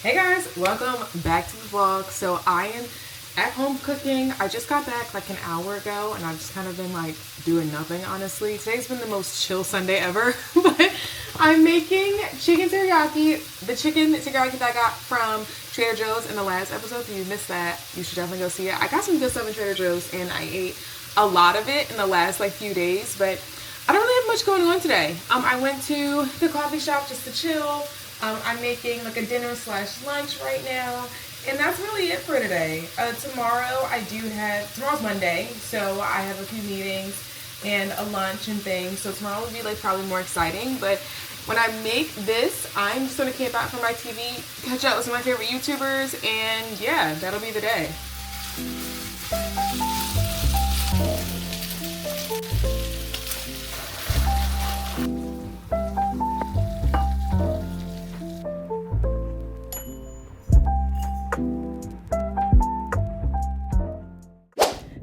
Hey guys, welcome back to the vlog. So I am at home cooking. I just got back like an hour ago and I've just kind of been like doing nothing, honestly. Today's been the most chill Sunday ever, but I'm making chicken teriyaki. The chicken teriyaki that I got from Trader Joe's in the last episode. If you missed that, you should definitely go see it. I got some good stuff in Trader Joe's and I ate a lot of it in the last like few days, but I don't really have much going on today. I went to the coffee shop just to chill. I'm making like a dinner / lunch right now, and that's really it for today. Tomorrow's Monday, so I have a few meetings and a lunch and things, so tomorrow will be like probably more exciting. But when I make this, I'm just gonna camp out from my TV, catch up with some of my favorite YouTubers, and yeah, that'll be the day.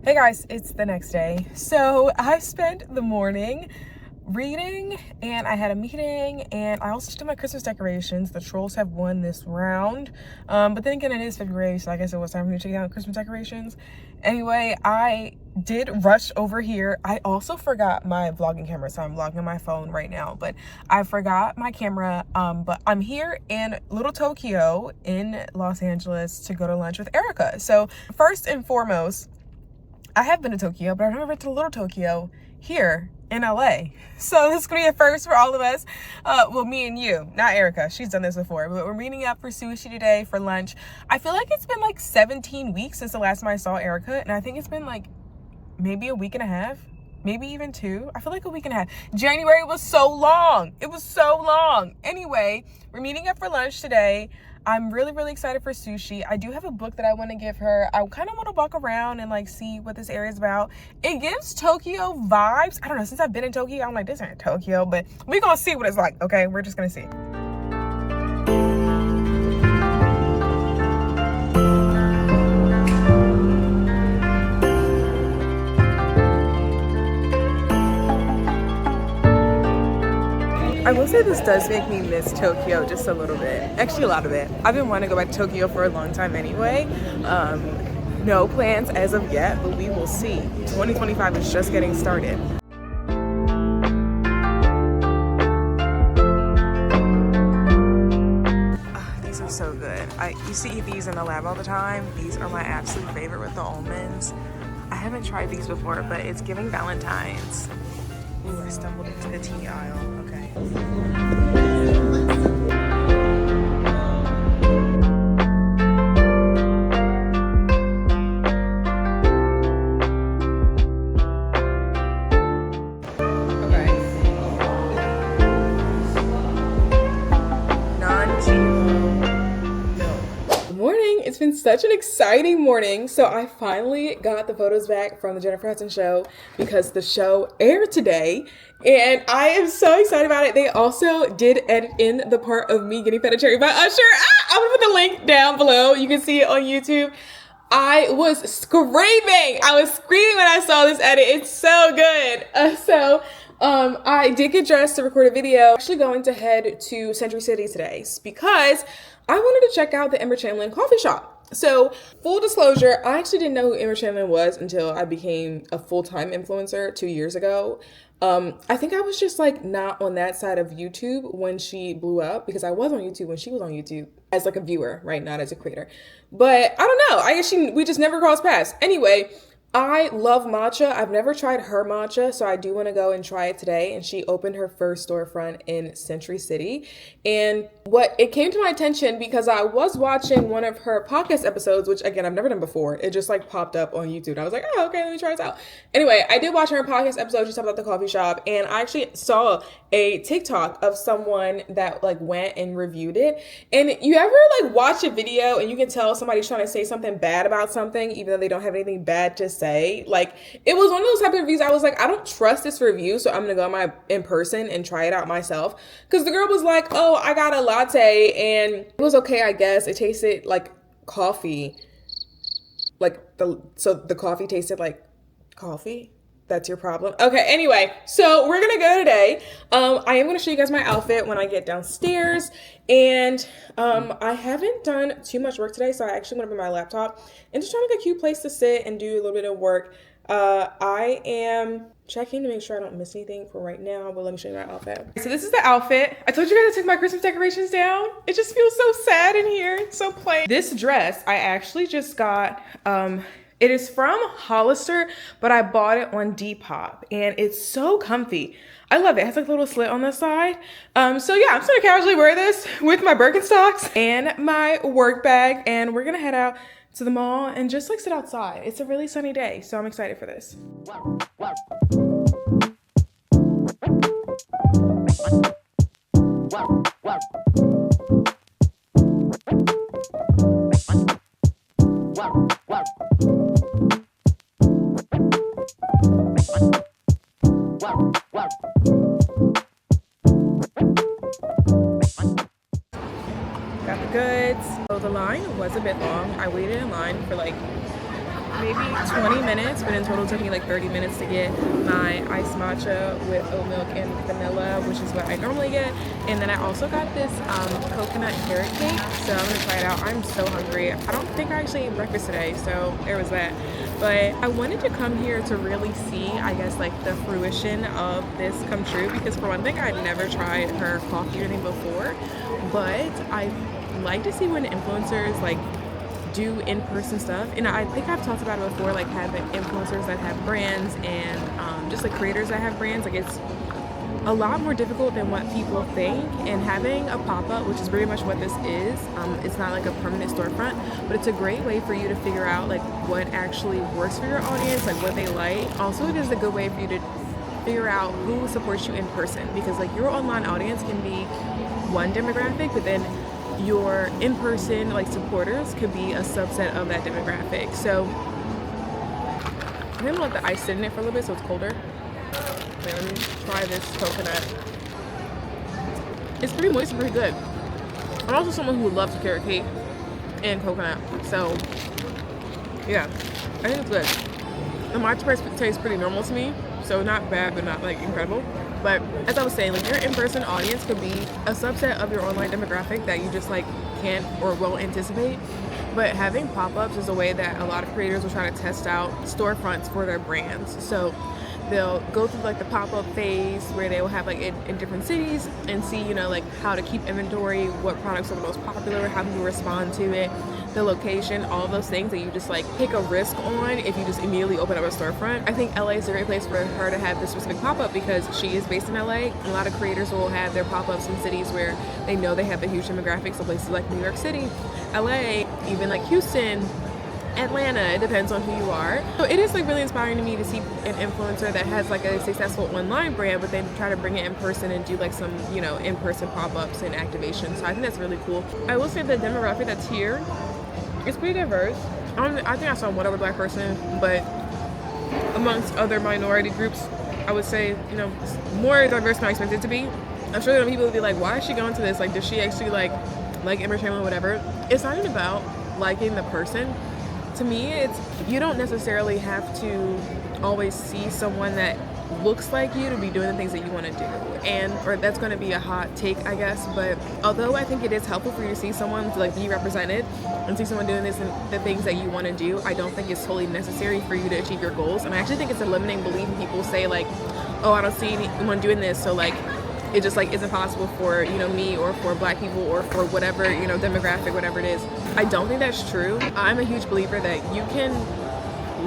Hey guys, it's the next day. So I spent the morning reading and I had a meeting and I also did my Christmas decorations. The trolls have won this round. But then again, it is February, so I guess it was time for me to take down Christmas decorations. Anyway, I did rush over here. I also forgot my vlogging camera, so I'm vlogging on my phone right now, but I forgot my camera. But I'm here in Little Tokyo in Los Angeles to go to lunch with Erica. So first and foremost, I have been to Tokyo, but I've never been to Little Tokyo here in LA. So this is gonna be a first for all of us. Well, me and you, not Erica. She's done this before, but we're meeting up for sushi today for lunch. I feel like it's been like 17 weeks since the last time I saw Erica, and I think it's been like maybe a week and a half, maybe even 2. I feel like a week and a half. January was so long. It was so long. Anyway, we're meeting up for lunch today. I'm really, really excited for sushi. I do have a book that I want to give her. I kind of want to walk around and like see what this area is about. It gives Tokyo vibes. I don't know, since I've been in Tokyo, I'm like, this ain't Tokyo, but we're going to see what it's like, okay? We're just going to see. I will say this does make me miss Tokyo just a little bit. Actually, a lot of it. I've been wanting to go back to Tokyo for a long time anyway. No plans as of yet, but we will see. 2025 is just getting started. These are so good. I used to eat these in the lab all the time. These are my absolute favorite with the almonds. I haven't tried these before, but it's giving Valentine's. Ooh, I stumbled into the tea aisle. Okay. It's been such an exciting morning. So I finally got the photos back from the Jennifer Hudson show because the show aired today and I am so excited about it. They also did edit in the part of me getting fed a cherry by Usher. I'm gonna put the link down below. You can see it on YouTube. I was screaming. I was screaming when I saw this edit. It's so good. I did get dressed to record a video. I'm actually going to head to Century City today because I wanted to check out the Emma Chamberlain coffee shop. So full disclosure, I actually didn't know who Emma Chamberlain was until I became a full-time influencer 2 years ago. I think I was just like not on that side of YouTube when she blew up, because I was on YouTube when she was on YouTube as like a viewer, right? Not as a creator. But I don't know. I guess we just never crossed paths. Anyway, I love matcha. I've never tried her matcha, so I do want to go and try it today. And she opened her first storefront in Century City. And it came to my attention because I was watching one of her podcast episodes, which again, I've never done before. It just like popped up on YouTube. I was like, oh, okay, let me try this out. Anyway, I did watch her podcast episode. She talked about the coffee shop, and I actually saw a TikTok of someone that like went and reviewed it. And you ever like watch a video and you can tell somebody's trying to say something bad about something, even though they don't have anything bad to say? Like, it was one of those type of reviews. I was like, I don't trust this review, so I'm gonna go in person and try it out myself. Because the girl was like, oh, I got a latte and it was okay, I guess. It tasted like coffee. So the coffee tasted like coffee. That's your problem. Okay, anyway, so we're gonna go today. I am gonna show you guys my outfit when I get downstairs. And I haven't done too much work today, so I actually want to bring my laptop and just trying to get a cute place to sit and do a little bit of work. I am checking to make sure I don't miss anything for right now, but let me show you my outfit. So this is the outfit. I told you guys I took my Christmas decorations down. It just feels so sad in here. It's so plain. This dress I actually just got, it is from Hollister, but I bought it on Depop, and it's so comfy. I love it. It has like a little slit on the side. So yeah, I'm just gonna casually wear this with my Birkenstocks and my work bag, and we're gonna head out to the mall and just like sit outside. It's a really sunny day, so I'm excited for this. Got the goods. So the line was a bit long. I waited in line for like maybe 20 minutes, but in total it took me like 30 minutes to get my iced matcha with oat milk and vanilla, which is what I normally get. And then I also got this coconut carrot cake, so I'm gonna try it out. I'm so hungry. I don't think I actually ate breakfast today, so there was that. But I wanted to come here to really see, I guess, like the fruition of this come true, because for one thing, I'd never tried her coffee or anything before, but I like to see when influencers like do in-person stuff. And I think I've talked about it before, like having influencers that have brands and just like creators that have brands. Like it's a lot more difficult than what people think, and having a pop-up, which is very much what this is, it's not like a permanent storefront, but it's a great way for you to figure out like what actually works for your audience, like what they like. Also, it is a good way for you to figure out who supports you in person, because like your online audience can be one demographic, but then your in-person like supporters could be a subset of that demographic. So I'm gonna let the ice sit in it for a little bit so it's colder. Okay, let me try this coconut. It's pretty moist and pretty good. I'm also someone who loves carrot cake and coconut, so yeah, I think it's good. The matcha tastes pretty normal to me, so not bad but not like incredible. But as I was saying, like your in-person audience could be a subset of your online demographic that you just like can't or won't anticipate. But having pop-ups is a way that a lot of creators will try to test out storefronts for their brands. So they'll go through like the pop-up phase where they will have like in different cities and see, you know, like how to keep inventory, what products are the most popular, how people respond to it, the location, all of those things that you just like take a risk on if you just immediately open up a storefront. I think LA is a great place for her to have this specific pop-up because she is based in LA. A lot of creators will have their pop-ups in cities where they know they have a huge demographic, so places like New York City, LA, even like Houston, Atlanta, it depends on who you are. So it is like really inspiring to me to see an influencer that has like a successful online brand, but then try to bring it in person and do like some, you know, in-person pop-ups and activations. So I think that's really cool. I will say the demographic that's here is pretty diverse. I think I saw one other black person, but amongst other minority groups, I would say, you know, more diverse than I expected it to be. I'm sure there are people who will be like, why is she going to this? Like, does she actually like Emma Chamberlain, whatever? It's not even about liking the person. To me, it's, you don't necessarily have to always see someone that looks like you to be doing the things that you want to do, and or that's going to be a hot take, I guess, but although I think it is helpful for you to see someone to like be represented and see someone doing this and the things that you want to do, I don't think it's totally necessary for you to achieve your goals. And I actually think it's a limiting belief when people say like, oh, I don't see anyone doing this, so like it just like isn't possible for, you know, me or for black people or for whatever, you know, demographic, whatever it is. I don't think that's true. I'm a huge believer that you can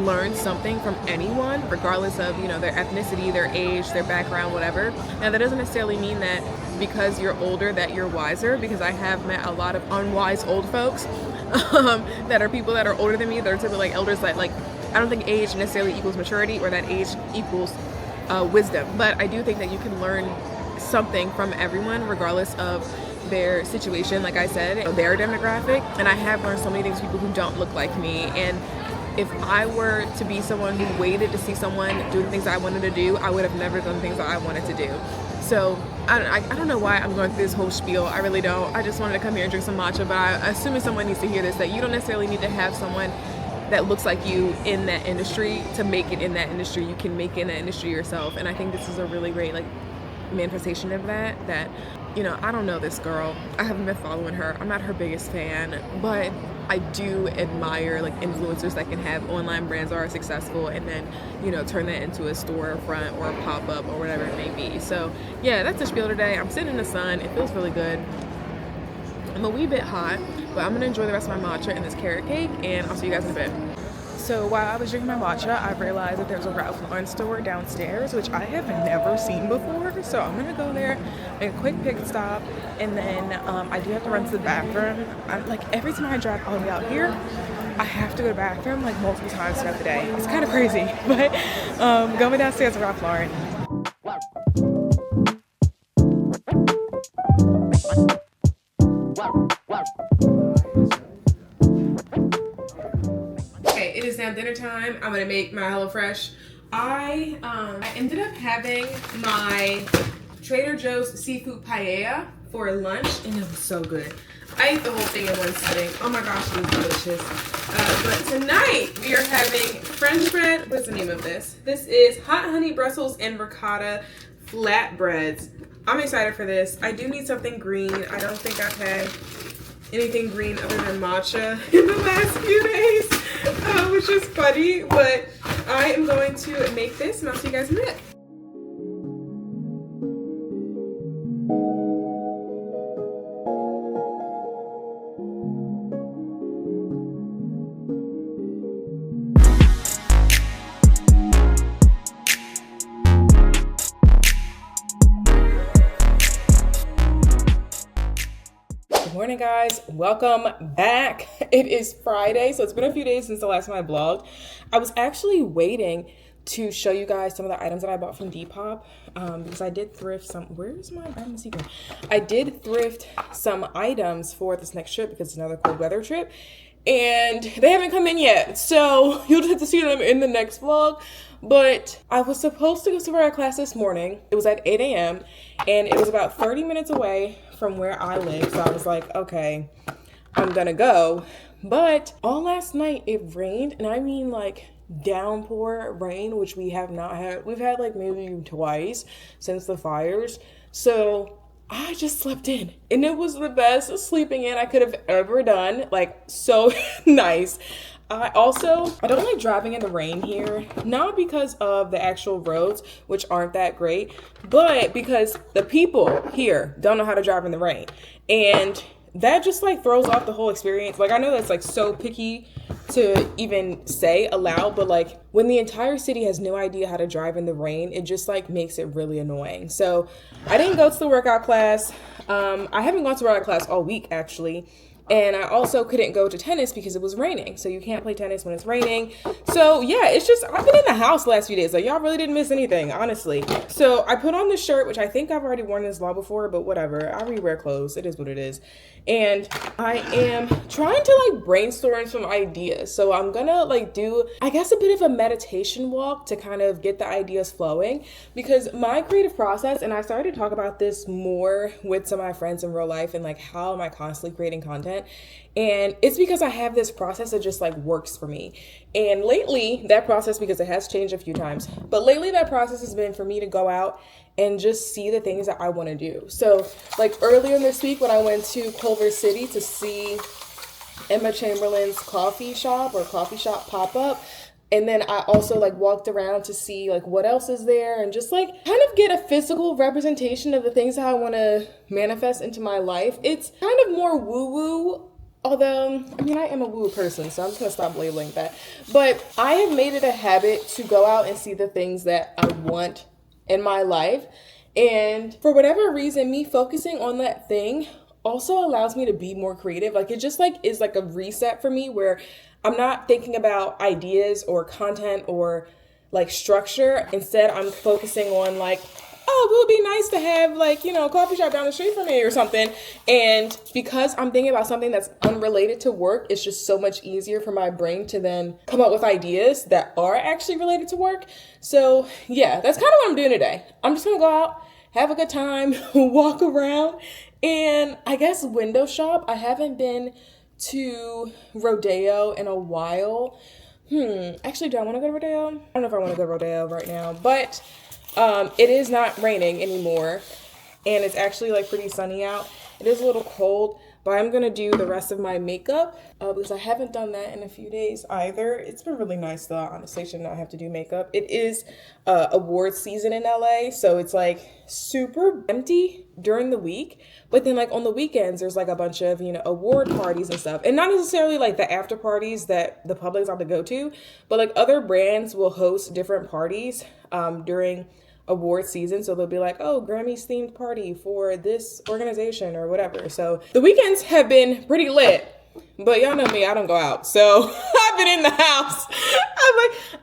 learn something from anyone regardless of, you know, their ethnicity, their age, their background, whatever. Now that doesn't necessarily mean that because you're older that you're wiser, because I have met a lot of unwise old folks that are people that are older than me, that are typically like elders that like, I don't think age necessarily equals maturity or that age equals wisdom, but I do think that you can learn something from everyone regardless of their situation, like I said, their demographic. And I have learned so many things from people who don't look like me, and if I were to be someone who waited to see someone do the things I wanted to do, I would have never done the things that I wanted to do. So I don't know why I'm going through this whole spiel. I really don't. I just wanted to come here and drink some matcha, but I'm assuming someone needs to hear this, that you don't necessarily need to have someone that looks like you in that industry to make it in that industry. You can make it in that industry yourself. And I think this is a really great like manifestation of that, you know, I don't know this girl. I haven't been following her. I'm not her biggest fan, but I do admire like influencers that can have online brands that are successful and then, you know, turn that into a storefront or a pop-up or whatever it may be. So yeah, that's the spiel today. I'm sitting in the sun. It feels really good. I'm a wee bit hot, but I'm gonna enjoy the rest of my matcha and this carrot cake, and I'll see you guys in a bit. So while I was drinking my matcha, I realized that there's a Ralph Lauren store downstairs, which I have never seen before. So I'm gonna go there, make a quick pit stop, and then I do have to run to the bathroom. Like every time I drive all the way out here, I have to go to the bathroom like multiple times throughout the day. It's kind of crazy, but going downstairs to Ralph Lauren. It is now dinner time. I'm gonna make my HelloFresh. I ended up having my Trader Joe's seafood paella for lunch, and it was so good. I ate the whole thing in one sitting. Oh my gosh, it was delicious. But tonight we are having French bread. What's the name of this? This is hot honey Brussels and ricotta flatbreads. I'm excited for this. I do need something green. I don't think I've had anything green other than matcha in the last few days, which is funny, but I am going to make this and I'll see you guys in a minute. Morning guys, welcome back. It is Friday, so it's been a few days since the last time I vlogged. I was actually waiting to show you guys some of the items that I bought from Depop because I did thrift some. Where's my item secret? I did thrift some items for this next trip because it's another cold weather trip, and they haven't come in yet, so you'll just have to see them in the next vlog. But I was supposed to go to our class this morning. It was at 8 a.m. and it was about 30 minutes away from where I live. So I was like, okay, I'm gonna go. But all last night it rained, and I mean like downpour rain, which we have not had. We've had like maybe twice since the fires. So I just slept in, and it was the best sleeping in I could have ever done. Like so nice. I don't like driving in the rain here, not because of the actual roads, which aren't that great, but because the people here don't know how to drive in the rain. And that just like throws off the whole experience. Like I know that's like so picky to even say aloud, but like when the entire city has no idea how to drive in the rain, it just like makes it really annoying. So I didn't go to the workout class. I haven't gone to workout class all week actually. And I also couldn't go to tennis because it was raining. So you can't play tennis when it's raining. So yeah, it's just, I've been in the house the last few days. Like y'all really didn't miss anything, honestly. So I put on this shirt, which I think I've already worn this vlog before, but whatever. I rewear clothes. It is what it is. And I am trying to like brainstorm some ideas. So I'm gonna like do, I guess, a bit of a meditation walk to kind of get the ideas flowing, because my creative process, and I started to talk about this more with some of my friends in real life, and like how am I constantly creating content. And it's because I have this process that just like works for me. And lately that process, because it has changed a few times, but lately that process has been for me to go out and just see the things that I want to do. So like earlier this week when I went to Culver City to see Emma Chamberlain's coffee shop pop up, and then I also like walked around to see like what else is there and just like kind of get a physical representation of the things that I want to manifest into my life. It's kind of more woo-woo, although, I mean, I am a woo person, so I'm just gonna stop labeling that. But I have made it a habit to go out and see the things that I want in my life. And for whatever reason, me focusing on that thing also allows me to be more creative. Like it just like is like a reset for me where I'm not thinking about ideas or content or like structure. Instead, I'm focusing on like, oh, it would be nice to have like, you know, a coffee shop down the street from me or something. And because I'm thinking about something that's unrelated to work, it's just so much easier for my brain to then come up with ideas that are actually related to work. So yeah, that's kind of what I'm doing today. I'm just gonna go out, have a good time, walk around, and I guess window shop. I haven't been to Rodeo in a while. Actually, do I want to go to Rodeo? I don't know if I want to go to Rodeo right now, but it is not raining anymore, and it's actually like pretty sunny out. It is a little cold, but I'm going to do the rest of my makeup because I haven't done that in a few days either. It's been really nice though, honestly, to not have to do makeup. It is award season in LA, so it's like super empty during the week. But then like on the weekends, there's like a bunch of, award parties and stuff. And not necessarily like the after parties that the public's out to go to, but like other brands will host different parties during award season. So they'll be like, oh, Grammys themed party for this organization or whatever. So the weekends have been pretty lit, but y'all know me, I don't go out. So I've been in the house.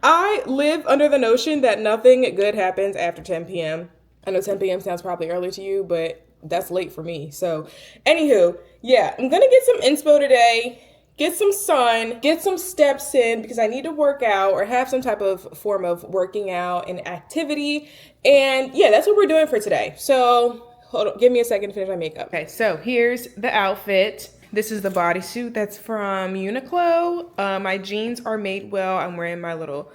I live under the notion that nothing good happens after 10 p.m. I know 10 p.m. sounds probably early to you, but that's late for me. So anywho, yeah, I'm going to get some inspo today. Get some sun, get some steps in because I need to work out or have some type of form of working out and activity. And yeah, that's what we're doing for today. So hold on, give me a second to finish my makeup. Okay, so here's the outfit. This is the bodysuit that's from Uniqlo. My jeans are made well. I'm wearing my little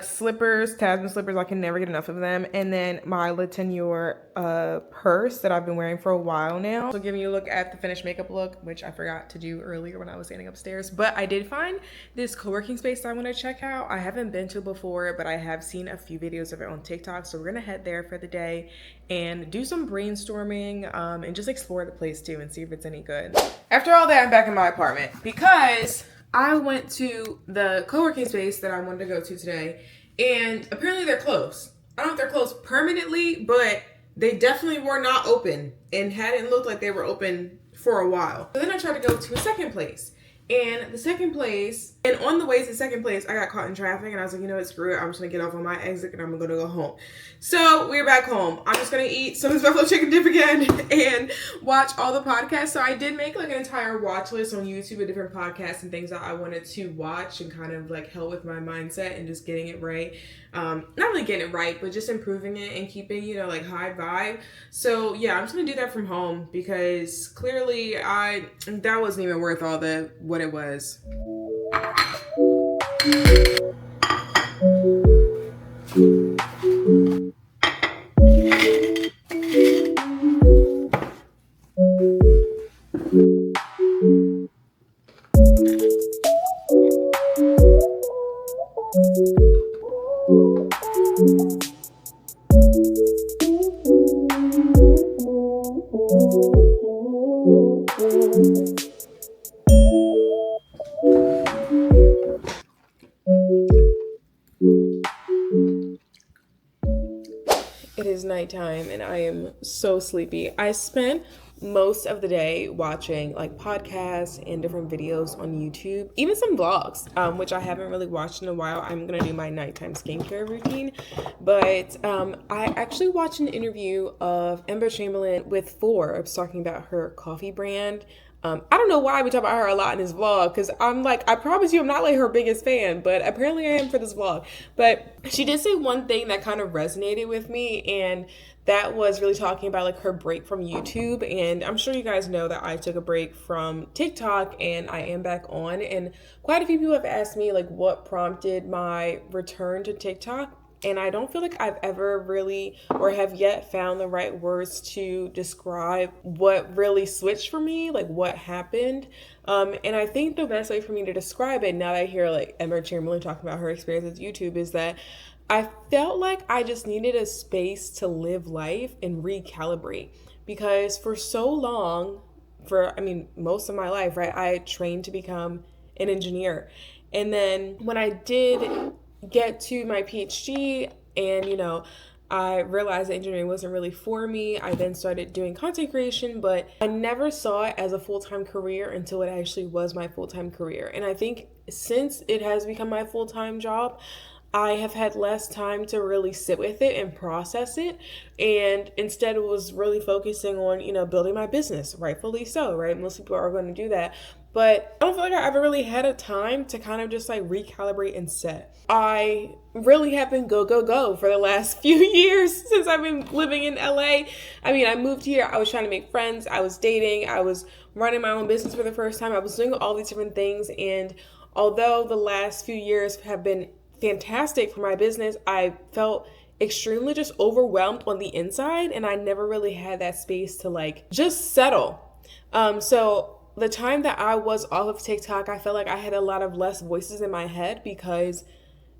slippers, Tasman slippers. I can never get enough of them. And then my Le Tenure purse that I've been wearing for a while now. So giving you a look at the finished makeup look, which I forgot to do earlier when I was standing upstairs. But I did find this co-working space that I want to check out. I haven't been to before, but I have seen a few videos of it on TikTok. So we're gonna head there for the day and do some brainstorming and just explore the place too and see if it's any good. After all that, I'm back in my apartment because I went to the co-working space that I wanted to go to today, and apparently they're closed. I don't know if they're closed permanently, but they definitely were not open and hadn't looked like they were open for a while. So then I tried to go to a second place. And the second place, and on the way to the second place, I got caught in traffic and I was like, you know what, screw it. I'm just gonna get off on my exit and I'm gonna go home. So we're back home. I'm just gonna eat some of this buffalo chicken dip again and watch all the podcasts. So I did make like an entire watch list on YouTube of different podcasts and things that I wanted to watch and kind of like help with my mindset and just getting it right. Not really getting it right, but just improving it and keeping, like high vibe. So yeah, I'm just gonna do that from home because clearly that wasn't even worth all what it was. It is nighttime and I am so sleepy. I spent most of the day watching like podcasts and different videos on YouTube, even some vlogs, which I haven't really watched in a while. I'm gonna do my nighttime skincare routine, but I actually watched an interview of Emma Chamberlain with Forbes talking about her coffee brand. I don't know why we talk about her a lot in this vlog because I'm like, I promise you I'm not like her biggest fan, but apparently I am for this vlog. But she did say one thing that kind of resonated with me, and that was really talking about like her break from YouTube. And I'm sure you guys know that I took a break from TikTok and I am back on, and quite a few people have asked me like what prompted my return to TikTok. And I don't feel like I've ever really or have yet found the right words to describe what really switched for me, like what happened. And I think the best way for me to describe it, now that I hear like Emma Chamberlain talking about her experience with YouTube, is that I felt like I just needed a space to live life and recalibrate. Because for so long, most of my life, right, I trained to become an engineer. And then when I did get to my PhD and, I realized that engineering wasn't really for me, I then started doing content creation, but I never saw it as a full-time career until it actually was my full-time career. And I think since it has become my full-time job, I have had less time to really sit with it and process it, and instead was really focusing on, building my business, rightfully so, right? Most people are going to do that. but I don't feel like I ever really had a time to kind of just like recalibrate and set. I really have been go, go, go for the last few years since I've been living in LA. I mean, I moved here, I was trying to make friends, I was dating, I was running my own business for the first time, I was doing all these different things. And although the last few years have been fantastic for my business, I felt extremely just overwhelmed on the inside, and I never really had that space to like just settle. So the time that I was off of TikTok, I felt like I had a lot of less voices in my head because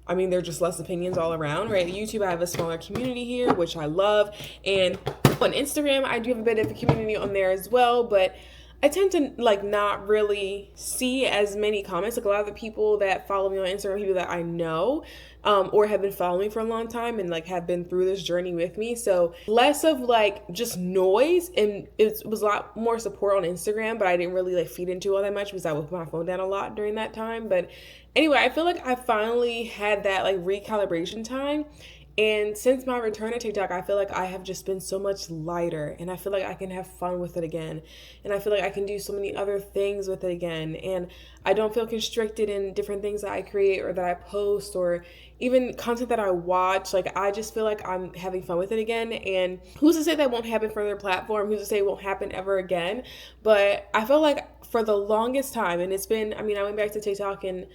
I mean, there are just less opinions all around, right? YouTube, I have a smaller community here, which I love. And on Instagram, I do have a bit of a community on there as well, but I tend to like not really see as many comments. Like a lot of the people that follow me on Instagram, people that I know, or have been following me for a long time and like have been through this journey with me. So less of like just noise, and it was a lot more support on Instagram, but I didn't really like feed into all that much because I would put my phone down a lot during that time. But anyway, I feel like I finally had that like recalibration time. And since my return to TikTok, I feel like I have just been so much lighter, and I feel like I can have fun with it again. And I feel like I can do so many other things with it again. And I don't feel constricted in different things that I create or that I post or even content that I watch. Like, I just feel like I'm having fun with it again. And who's to say that won't happen for their platform? Who's to say it won't happen ever again? But I feel like for the longest time, and it's been, I mean, I went back to TikTok in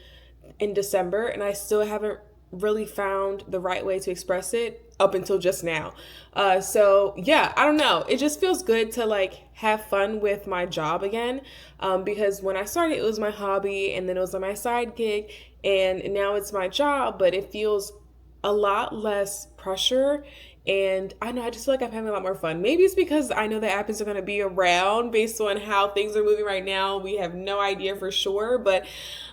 December, and I still haven't really found the right way to express it up until just now. So yeah, I don't know. It just feels good to like have fun with my job again. Because when I started, it was my hobby, and then it was my side gig, and now it's my job, but it feels a lot less pressure. And I know, I just feel like I'm having a lot more fun. Maybe it's because I know the app is going to be around based on how things are moving right now. We have no idea for sure. But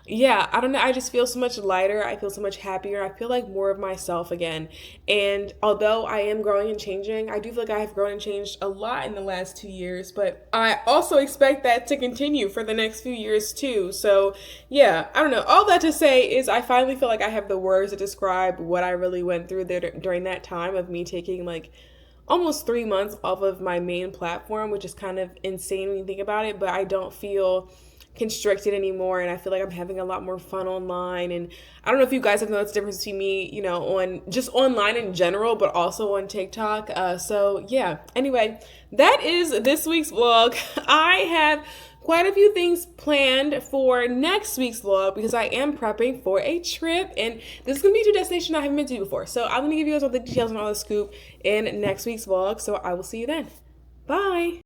yeah, I don't know. I just feel so much lighter. I feel so much happier. I feel like more of myself again. And although I am growing and changing, I do feel like I have grown and changed a lot in the last 2 years. But I also expect that to continue for the next few years too. So yeah, I don't know. All that to say is I finally feel like I have the words to describe what I really went through there during that time of me taking like almost 3 months off of my main platform, which is kind of insane when you think about it, but I don't feel constricted anymore, and I feel like I'm having a lot more fun online. And I don't know if you guys have noticed the difference between me, you know, on just online in general, but also on TikTok. So yeah, anyway, that is this week's vlog. I have quite a few things planned for next week's vlog because I am prepping for a trip, and this is gonna be to a destination I haven't been to before. So I'm gonna give you guys all the details and all the scoop in next week's vlog. So I will see you then. Bye.